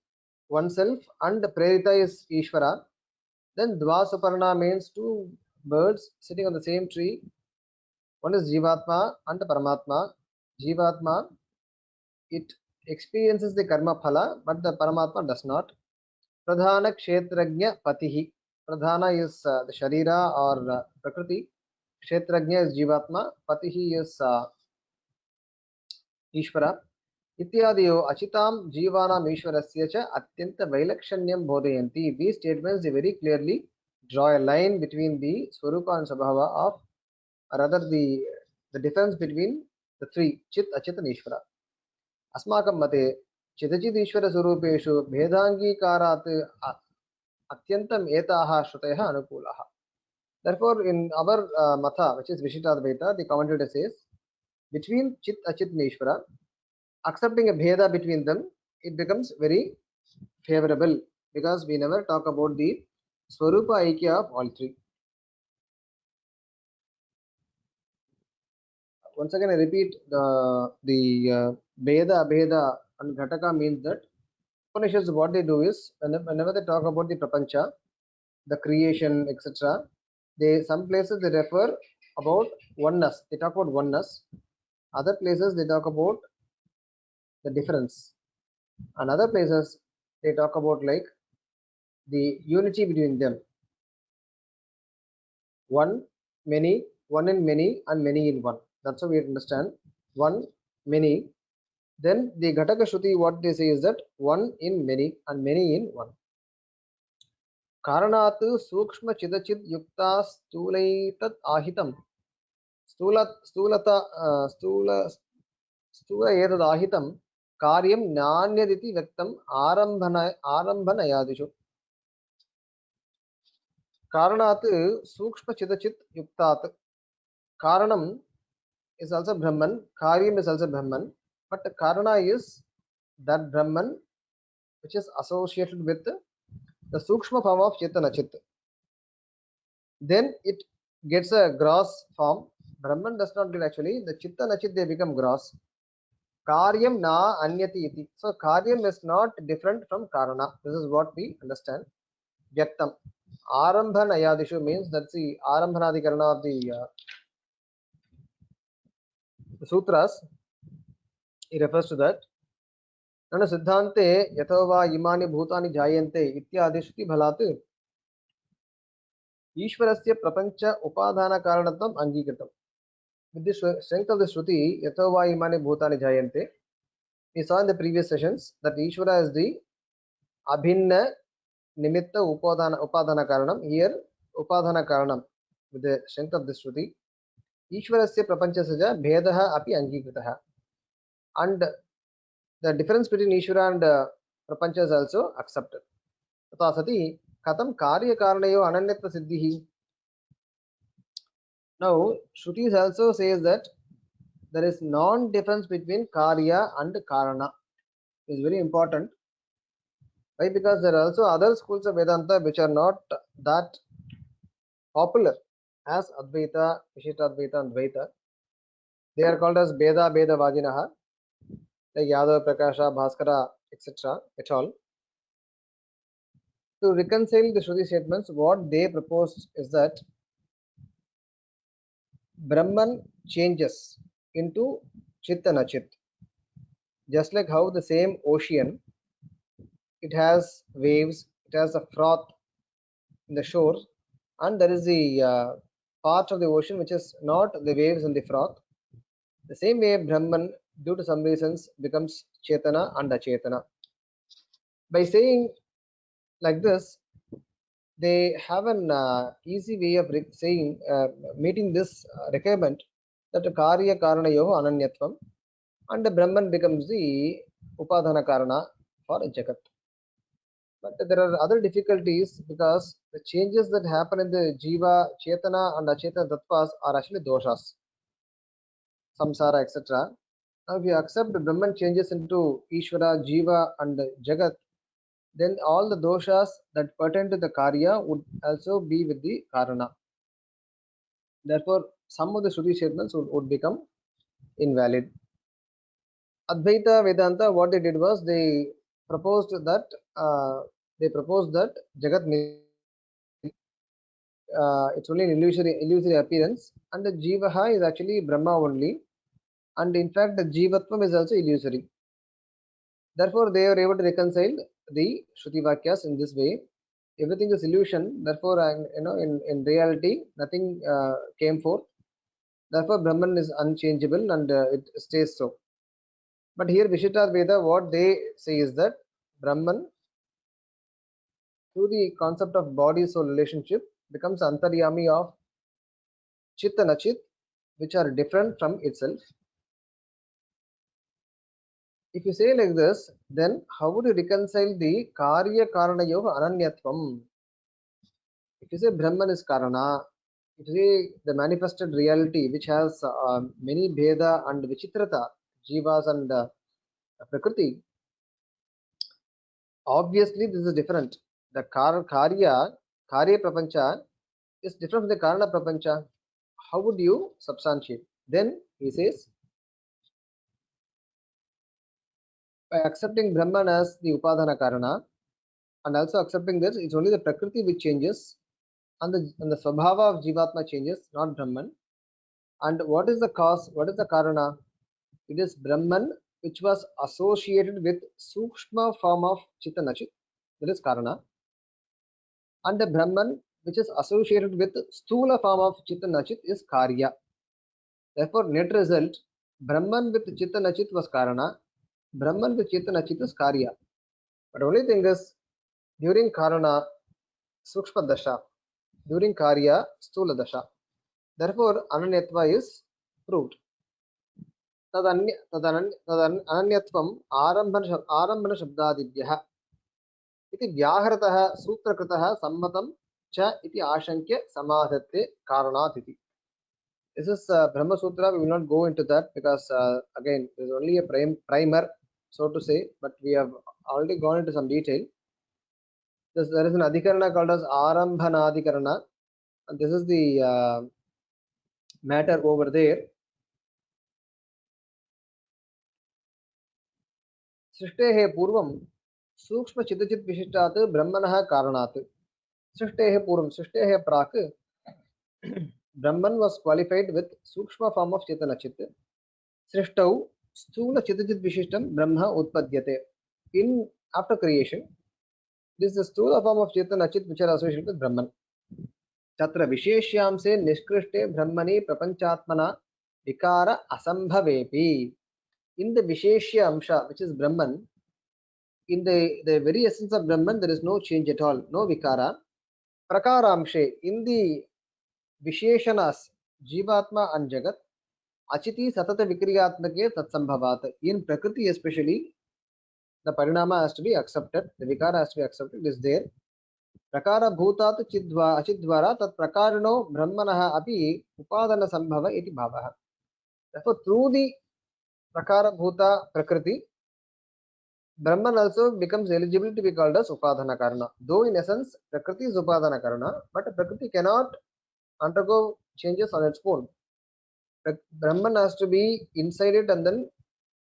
oneself, and Prerita is Ishvara. Then Dvasuparna means two birds sitting on the same tree. One is Jivatma and Paramatma. Jivatma, it experiences the karma phala, but the Paramatma does not. Pradhana Kshetrajna Patihi. Pradhana is the Sharira or Prakriti. Kshetrajna is Jivatma. Patihi is Ishvara. Ityadiyo achitam jivanam ishvarasya cha atyanta vailakshanyam bodhayanti. These statements, they very clearly draw a line between the Swarupa and Sabhava of, or rather the difference between the three, Chit, Achit and Ishvara. Asmakam mate Chidachid Ishvara Surupeshu Bhedangi-karat Atyantam etaha Shrutayaha Anukulaha. Therefore, in our Matha, which is Vishishtadvaita, the commentator says, between Chit, Achit and Ishvara, accepting a bheda between them, it becomes very favorable, because we never talk about the Swarupa Aikya of all three. Once again, I repeat, the Bheda, Abheda and Ghataka means that Upanishads, what they do is, whenever they talk about the Prapancha, the creation, etc., some places they refer about oneness. They talk about oneness. Other places they talk about the difference. And other places they talk about like the unity between them. One, many, one in many, and many in one. That's how we understand one, many. Then the Ghataka Shruti, what they say is that one in many and many in one. Karanat sukshma chidachid yukta stulaitat ahitam. Stula etad ahitam karyam nanyaditi vyaktam arambhanayadishu. Karanat sukshma chidachit yuktat. Karanam is also Brahman, Karyam is also Brahman, but Karana is that Brahman which is associated with the Sukshma form of Chit and Achit. Then it gets a gross form. Brahman does not get actually. The Chit and Achit, they become gross. Karyam na anyati iti. So Karyam is not different from Karana. This is what we understand. Vyaktam. Arambhanayadishu means that's the Arambhanadikarana of the sutras. He refers to that. Nana Siddhante Yatova Imani Bhutani Jayante Ityadi Shruti Bhalat Ishvarasya Prapancha Upadhana Karanatvam Angikritam. With the strength of the Shruti, Yatova Imani Bhutani Jayante, we saw in the previous sessions that Ishvara is the Abhinna Nimitta Upadhana Karanam. Here, Upadhana Karanam, with the strength of the Shruti. Ishvarasya Prapancha Saja Bhedaha Api Angikritaha. And the difference between Ishvara and prapancha is also accepted. Tata sati katham karya karanayo ananyatva siddhihi. Now Shrutis also says that there is non-difference between karya and karana. Is very important. Why? Because there are also other schools of Vedanta which are not that popular as Advaita, Vishishtadvaita, and Dvaita. They are called as Beda Vajinaha, like Yadav, Prakasha, Bhaskara, etc. et al. To reconcile the Shruti statements, what they propose is that Brahman changes into Chit and Achit. Just like how the same ocean, it has waves, it has a froth in the shore, and there is the part of the ocean which is not the waves and the froth. The same way Brahman, due to some reasons, becomes Chetana and Achetana. By saying like this, they have an easy way of saying, meeting this requirement that Karya Karanayoho Ananyatvam, and the Brahman becomes the Upadhana Karana for Jagat. But there are other difficulties because the changes that happen in the Jiva, Chetana, and Achetana Tattvas are actually doshas, samsara, etc. Now, if you accept the Brahman changes into Ishvara, Jiva, and Jagat, then all the doshas that pertain to the Karya would also be with the Karana. Therefore, some of the Shruti statements would become invalid. Advaita Vedanta, what they did was they proposed that Jagat it's only an illusory appearance, and the Jivaha is actually Brahma only, and in fact the Jivatvam is also illusory. Therefore, they were able to reconcile the Shruti Vakyas in this way. Everything is illusion. Therefore, in reality, nothing came forth. Therefore, Brahman is unchangeable and it stays so. But here, Vishishtadvaita, what they say is that Brahman, through the concept of body-soul relationship, becomes Antaryami of Chit and Achit, which are different from itself. If you say like this, then how would you reconcile the Karya Karanayoga Ananyatvam? If you say Brahman is Karana, if you say the manifested reality which has many Bheda and Vichitrata, Jivas and Prakriti, obviously this is different. The Karya Prapancha is different from the Karana Prapancha. How would you substantiate? Then he says, by accepting Brahman as the Upadhana Karana and also accepting that it's only the Prakriti which changes and the Swabhava of Jivatma changes, not Brahman. And what is the cause? What is the Karana? It is Brahman which was associated with Sukshma form of Chitanachit, that is Karana, and the Brahman which is associated with Stula form of Chitanachit is Karya. Therefore, net result, Brahman with Chitanachit was Karana, Brahman with Chitanachit is Karya. But only thing is, during Karana, Sukshma Dasha, during Karya, Stula Dasha. Therefore, Ananyatva is proved. Ananyatvam Arambhana Shabdadibhyah iti Vyaharatah Sutrakritah Sammatam cha iti Ashankya Samadhatte Karanat iti. This is Brahma Sutra. We will not go into that because again, there is only a primer, so to say, but we have already gone into some detail. There is an Adhikarana called as Arambhana Adhikarana, and this is the matter over there. Srishtahe Purvam Sukshma Chitachit Vishishtat Brahmanah Karanat. Srishtahe Purvam, Srishtahe Prak, Brahman was qualified with Sukshma form of Chetanachit. Srishtau Stula Chitachit Vishishtam Brahma Utpadyate. In after creation, this is the Stula form of Chetanachit which are associated with Brahman. Tatra Visheshyam se Nishkrishte Brahmani Prapanchatmana Vikara Asambhavepi. In the Visheshya Amsha, which is Brahman, in the very essence of Brahman, there is no change at all, no Vikara. Prakaramshe, in the Visheshanas, Jivatma and Jagat, Achiti Satata Vikriyatmake Tatsambhavat. In Prakriti especially, the parinama has to be accepted, the vikara has to be accepted, is there. Prakara bhutat chidva achidvara tat prakarino brahmanah api upadana sambhava iti bhavah. Therefore, through the prakara bhuta prakriti, Brahman also becomes eligible to be called as upadana karana. Though in essence prakriti is upadana karana, but prakriti cannot undergo changes on its own. Brahman has to be inside it and then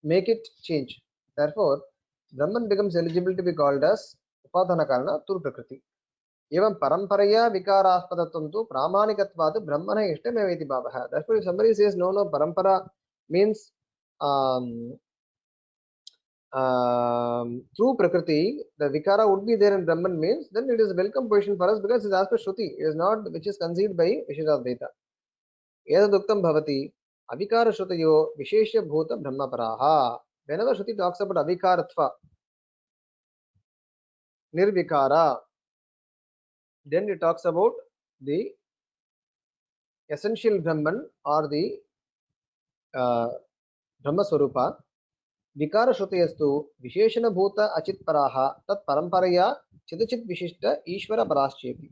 make it change. Therefore, Brahman becomes eligible to be called as upadana karana through prakriti. Evam paramparaya vikaraspadatam tu pramanikatvat brahmana ishtamev iti bhavah. Therefore, if somebody says no, parampara means through prakriti, the vikara would be there in Brahman means, then it is a welcome position for us because it is as per Shruti. It is not which is conceived by Visheshadvaita. Edaduktam bhavati avikara shrutayo visheshya bhuta brahmaparaha. Whenever Shruti talks about avikaratva, nirvikara, then it talks about the essential Brahman or the Brahma Swarupa. Vikara Shruteyastu Visheshana Bhuta Achit Paraha Tat Paramparaya Chidachit Vishishta Ishvara Paraschyepi.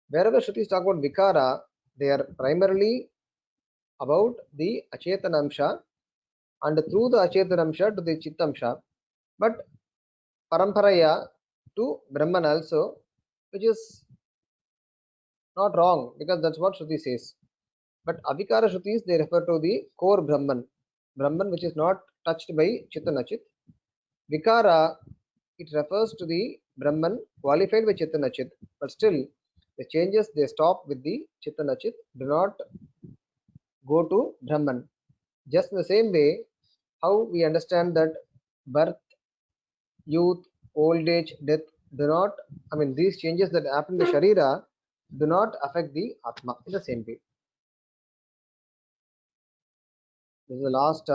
Wherever Shrutis talk about Vikara, they are primarily about the Achetanamsha and through the Achetanamsha to the Chittamsha, but Paramparaya to Brahman also, which is not wrong because that's what Shruti says. But Avikara Shrutis, they refer to the core Brahman, Brahman which is not touched by Chittanachit. Vikara, it refers to the Brahman qualified by Chittanachit, but still the changes they stop with the Chittanachit, do not go to Brahman. Just in the same way, how we understand that birth, youth, old age, death do not, these changes that happen in the Sharira do not affect the Atma in the same way. This is the last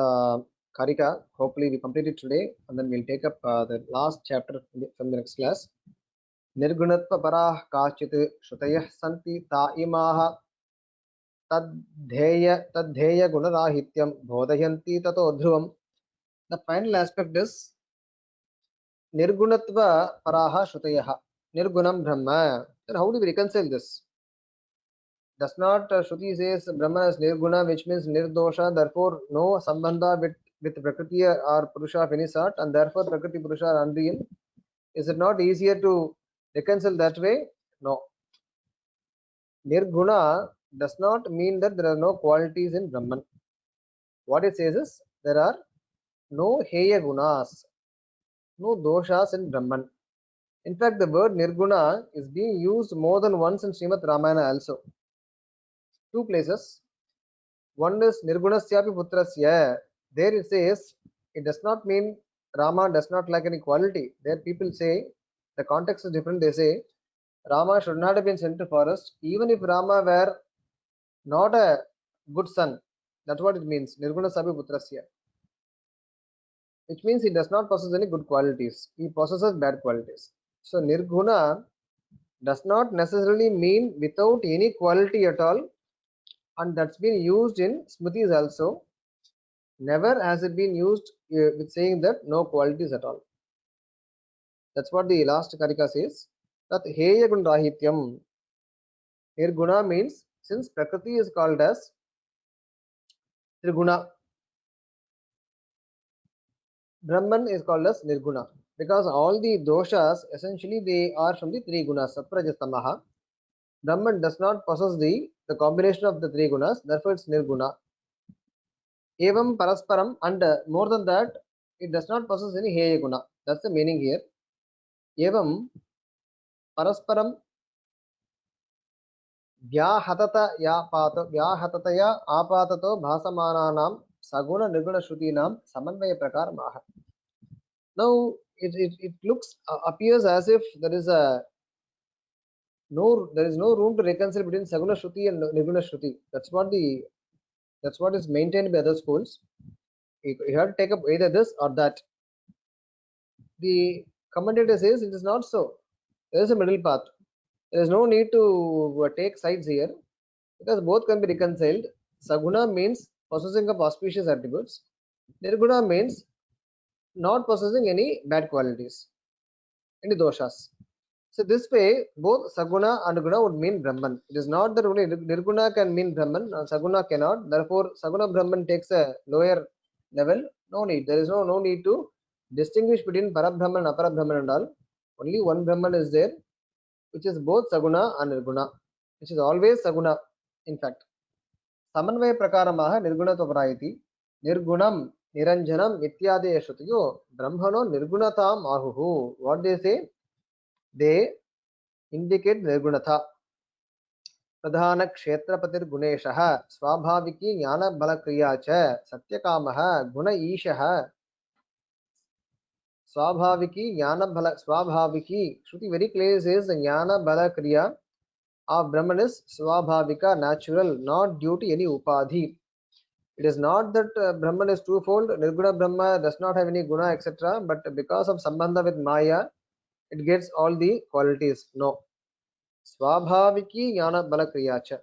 Karika. Hopefully we complete it today and then we'll take up the last chapter from the next class. Nirgunatva parah kachit shrutayah santi ta'imaha tadheya gunarahityam bodhayanti tato dhruvam. The final aspect is Nirgunatva paraha shrutayah. Nirgunam Brahma. Then how do we reconcile this? Does not Shruti says Brahma is Nirguna, which means Nirdosha, therefore no sambandha with Prakriti or Purusha of any sort, and therefore Prakriti Purusha are unreal. Is it not easier to reconcile that way? No. Nirguna does not mean that there are no qualities in Brahman. What it says is there are no heya gunas, no doshas in Brahman. In fact, the word Nirguna is being used more than once in Srimad Ramayana also. Two places. One is Nirgunasyapi Putrasya. There it says it does not mean Rama does not lack any quality. There people say the context is different. They say Rama should not have been sent to forest, even if Rama were not a good son. That's what it means. Nirgunasyapi Putrasya. Which means he does not possess any good qualities. He possesses bad qualities. So Nirguna does not necessarily mean without any quality at all. And that's been used in Smritis also. Never has it been used with saying that no qualities at all. That's what the last Karika says. That Heya Gunrahityam. Nirguna means since Prakriti is called as Triguna, Brahman is called as Nirguna. Because all the doshas essentially they are from the three gunas, Saprajastamaha. Brahman does not possess the combination of the three gunas, therefore it's Nirguna. Evam parasparam, and more than that, it does not possess any heya guna. That's the meaning here. Evam parasparam vyahatataya apatato bhasamananam saguna nirguna shrutinam samanvaya prakaramaha. Now it looks appears as if there is no room to reconcile between saguna shruti and nirguna shruti. That's what is maintained by other schools. You have to take up either this or that. The commentator says it is not so. There is a middle path. There is no need to take sides here because both can be reconciled. Saguna means possessing of auspicious attributes. Nirguna means not possessing any bad qualities, any doshas. So this way, both Saguna and Guna would mean Brahman. It is not that only Nirguna can mean Brahman, Saguna cannot. Therefore, Saguna Brahman takes a lower level. No need. There is no need to distinguish between Parabrahman and Aparabrahman and all. Only one Brahman is there, which is both Saguna and Nirguna, which is always Saguna. In fact, Samanvaya Prakaramaha Nirgunatvaprayati Nirgunam Niranjanam Ityade Shutiyo Brahmano Nirgunatam Ahuhu. What they say? They indicate Nirgunatha. प्रधान क्षेत्रपतिर्गुणेशः स्वाभाविकी ज्ञानबलक्रिया च सत्यकामः गुण ईशः स्वाभाविकी ज्ञानबल स्वाभाविकी Shruti very clear says ज्ञानबलक्रिया of Brahman is swabhavika, natural, not due to any upadhi. It is not that Brahman is twofold, Nirguna Brahma does not have any guna etc. But because of sambandha with Maya, it gets all the qualities. No. Swabhaviki jnana bala kriyacha.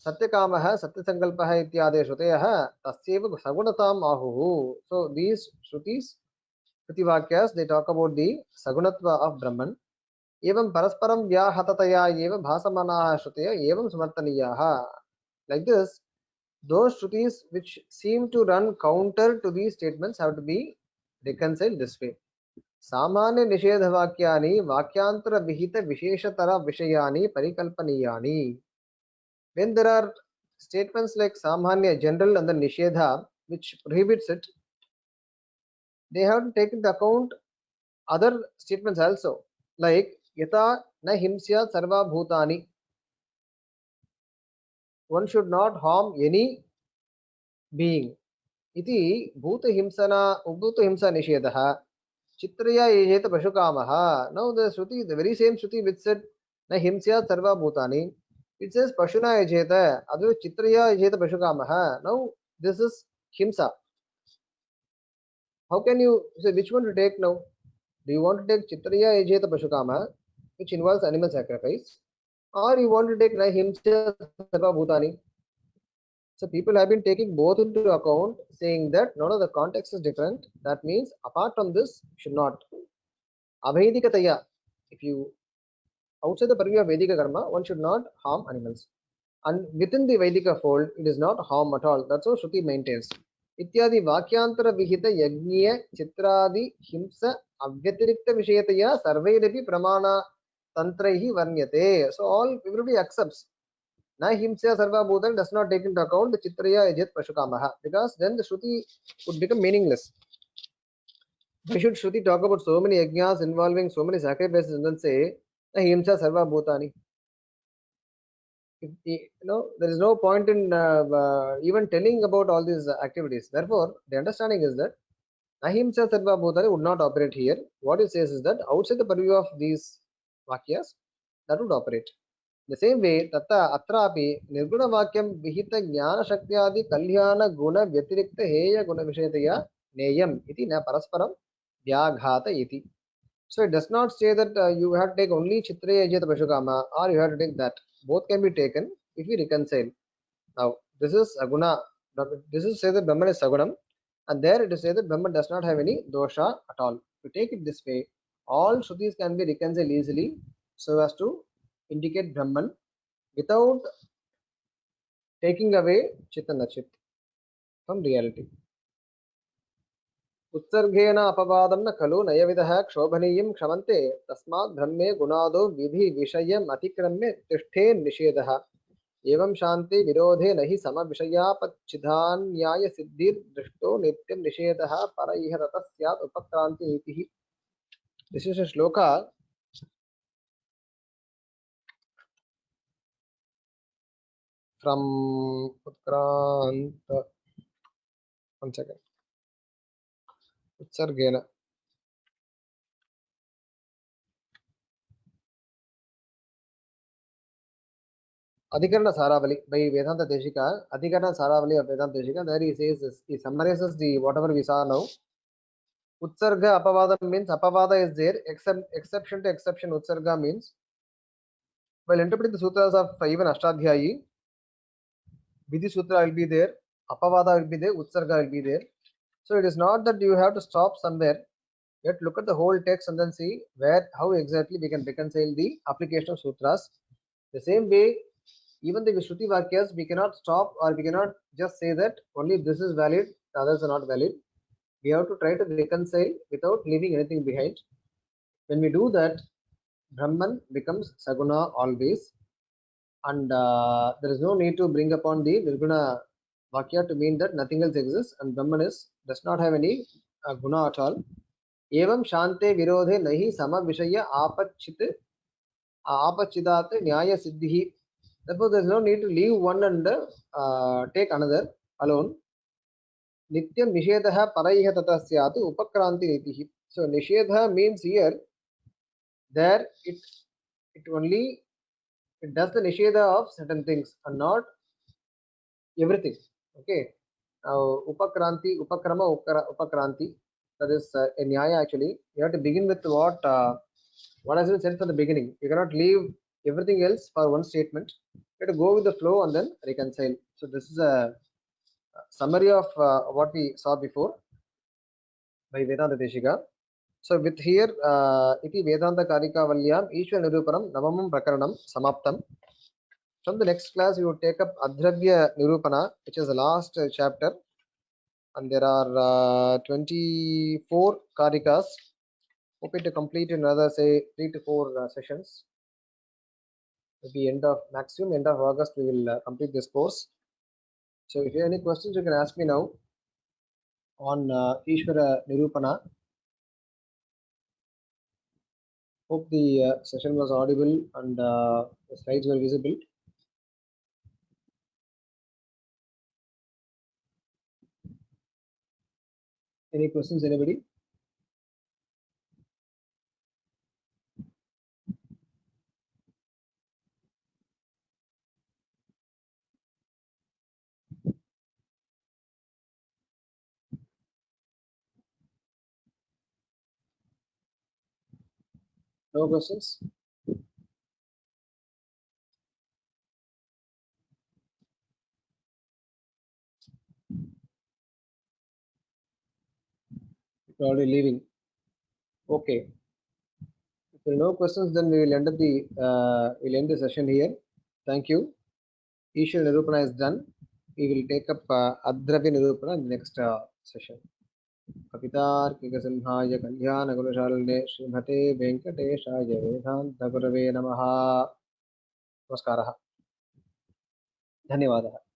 Satyakamah, Satyasankalpah ityade shrutayah tasyeva sagunatam ahuhu. So these shrutis, Shruti Vakyas, they talk about the sagunatva of Brahman. Evam parasparam vyahatataya eva bhasamanaha shrutaya evam samartaniyaha. Like this, those shrutis which seem to run counter to these statements have to be reconciled this way. सामान्य निषेध वाक्यानि वाक्यांतर विहित विशेषतर विषयानि परिकल्पनीयानि. When there are statements like samanya, general, and the nishedha which prohibits it, they have to take into account other statements also, like yata na himsya sarva bhutani. One should not harm any being. Iti bhuta himsa nishedha. Chitraya yejeta pashukamaha. Now the Shruti, the very same Shruti which said na himsya sarva bhutani, it says pashuna yejeta, otherwise chitraya yejeta pashukamaha. Now this is himsa. How can you say which one to take now? Do you want to take chitraya yejeta pashukama, which involves animal sacrifice, or you want to take na himsya sarva bhutani? So people have been taking both into account, saying that no, the context is different. That means apart from this, should not. Abhedikataya, if you outside the purview of Vedika karma, one should not harm animals. And within the Vedika fold, it is not harm at all. That's what Shruti maintains. Ityadi vakyantara vihita yagniya chitradi himsa avyatirikta vishayataya sarvairepi pramana tantraihi varnyate. So all everybody accepts. Na himsya sarva bhutan does not take into account the chitraya ajit pashukamaha, because then the Shruti would become meaningless. Why should Shruti talk about so many yajnas involving so many sacrifices and then say na himsya sarva bhutani? There is no point in even telling about all these activities. Therefore, the understanding is that Ahimsa Sarva Bhutani would not operate here. What it says is that outside the purview of these Vakyas, that would operate. The same way, Tata Atrapi Nirguna Vakyam Vihita Jnana Shakyadi Kalyana Guna Vyatirikta Heya Guna Vishayataya Neyam iti na Parasparam Vyaghata iti. So it does not say that you have to take only Chitraya Ajita Pashukama or you have to take that. Both can be taken if we reconcile. Now, this is Aguna. This is say that Brahman is Sagunam, and there it is say that Brahman does not have any dosha at all. To take it this way, all Shrutis can be reconciled easily so as to indicate Brahman without taking away Chitanachit from reality. उत्सर्गेण अपवादं न खलु नयविधः क्षोभनीयं क्षमन्ते तस्मात् ब्रह्मे गुणादो विधि विषयम् अतिक्रम्य तिष्ठेन् निषेधः एवं शान्ति विरोधे न हि समविषयापच्छिदान्याय सिद्धिर्दृष्टो नित्यं निषेधः पर इह ततः स्यात् उपक्रान्ति इति. This is a shloka from Utkranta. One second. Utsargena. Adhikarana Saravali by Vedanta Deshika. Adhikarana Saravali of Vedanta Deshika. There he says this. He summarizes the whatever we saw now. Utsarga Apavada means Apavada is there. Exception to exception. Utsarga means while interpreting the sutras of even Ashtadhyayi, Vidhi Sutra will be there, Apavada will be there, Utsarga will be there. So it is not that you have to stop somewhere. You have to look at the whole text and then see where, how exactly we can reconcile the application of sutras. The same way, even the Shruti Vakyas, we cannot stop or we cannot just say that only this is valid, the others are not valid. We have to try to reconcile without leaving anything behind. When we do that, Brahman becomes Saguna always, and there is no need to bring upon the Nirguna Vakya to mean that nothing else exists and Brahman does not have any guna at all. Evam Shante Virodhe Nahi Sama Vishaya Apachidat Nyaya Siddhi. Therefore, there is no need to leave one and take another alone. Nityam Nishedha Paraiha Tata Syatu Upakranti Nitihi. So Nishedha means here there it only it does the nisheda of certain things and not everything. Okay. Now upakrama, upakranti. That is a nyaya actually. You have to begin with what has been said from the beginning. You cannot leave everything else for one statement. You have to go with the flow and then reconcile. So this is a summary of what we saw before by Vedanta Deshika. So with here, iti Vedanta Karikavalyam Ishwar Nirupanam Navamam Prakaranam Samaptam. From the next class, we will take up Adravya Nirupana, which is the last chapter, and there are 24 Karikas. Hoping to complete in another, say, 3 to 4 sessions. Maybe maximum end of August, we will complete this course. So if you have any questions, you can ask me now on Ishvara Nirupana. Hope the session was audible and the slides were visible. Any questions, anybody? No questions? You're already leaving. Okay. If there are no questions, then we will end the session here. Thank you. Ishwar Nirupana is done. We will take up Adravya Nirupana in the next session. कवितार्किकसिंहाय कल्याणगुणशालिने श्रीमते वेंकटेशाय वेदान्तगुरवे नमः. नमस्कारः. धन्यवादः.